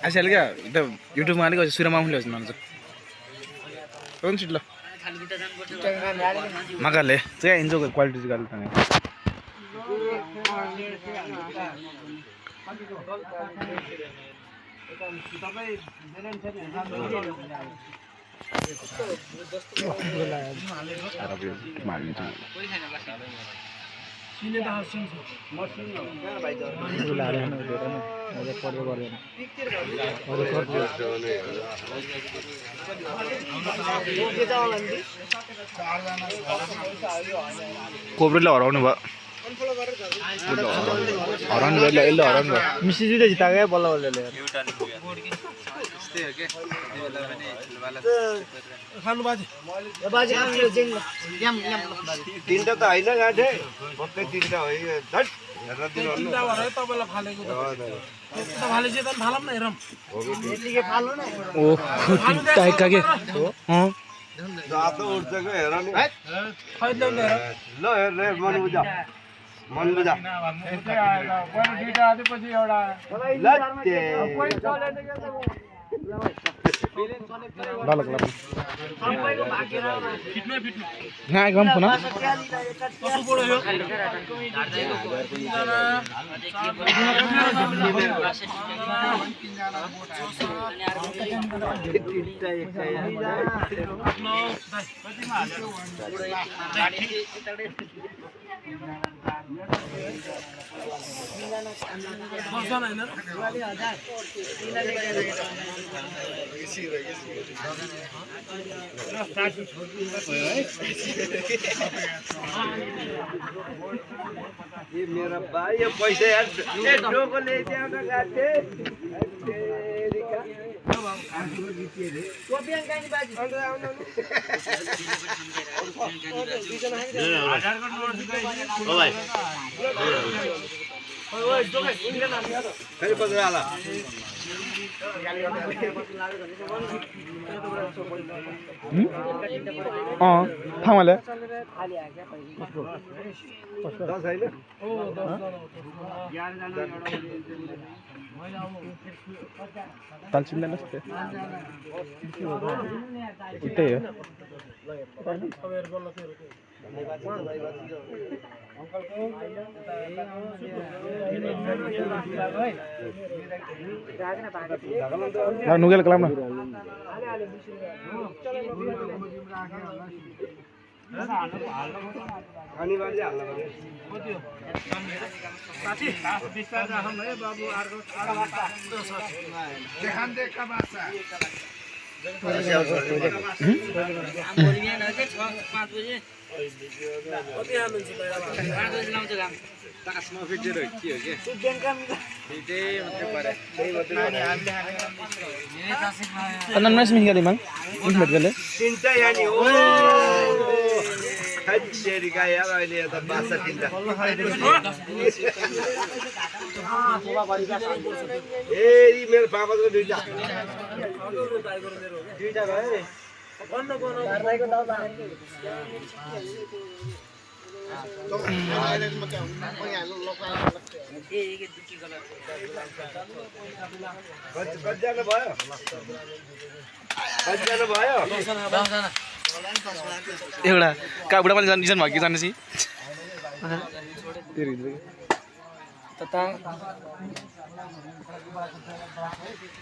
असेल क्या युट्युब मा अलिक सुरमा आउनु ल्याउँछ मान्छ कौन सीट लो मगाले चाहिँ इन्जो क्वालिटी चाहिँ गाली ताने सिने त हसिन छ मसिन हो भाइ त लारे न उडेर न अझ पर्यो गर्दैन अझ सर्दियो कोब्रेले हराउनु भयो हराउनु भयो यसले हराउनु भयो मिसी जुले जिताकै बल्ल बल्लले खानु बाजे बाजे खानु चाहिँ ल्याम तीनटा त हैन गाठे पक्कै तीनटा हो यो धट हेर्न दिनु तीनटा भरे तपाईलाई फालेको त फाले चाहिँ त फालम न हेरम यतिकै फाल्नु न ओ टाइका के जातो उड्छको हेर नि फाइदा न हेर ल हेर रे मन बुझा दुईटा आदि पछि एउटा लत्ते कोही चले ना गम पुनः ये मेरा भाई ये पैसे यार ये डोको ले जाओ ना गाते टोपियां कानी बाजी हजार का नोट ओ भाई ओए जोके इनका नाम याद हो खाली पकड़ा ला थामाले 10 हैन ओ 10 11 जना तालचिन्दा नसते इतै हो नुगेल कलाम न अनिवार्य हाल्न पर्यो साथी 20 राखम है बाबु अर्को देखान देखका बासा बोलिए न के 5 बजे कति हाल्नुहुन्छ त 5 बजे लाउँछ काम तासमा फिटेर के हो के सुब्यान काम फिटे मात्रै परे नानी हामीले अन्ना नस मिन गले mang इन्भेट गले तीनटा यानी ओ हजेरी का यार अहिले त बासा तीनटा ए यी मेरो पापाको दुईटा दुईटा भयो बन्द गर्नु घरको दाउ कतिजना भयो एउटा का बुढा पनि जान भयो कि जानेसी तता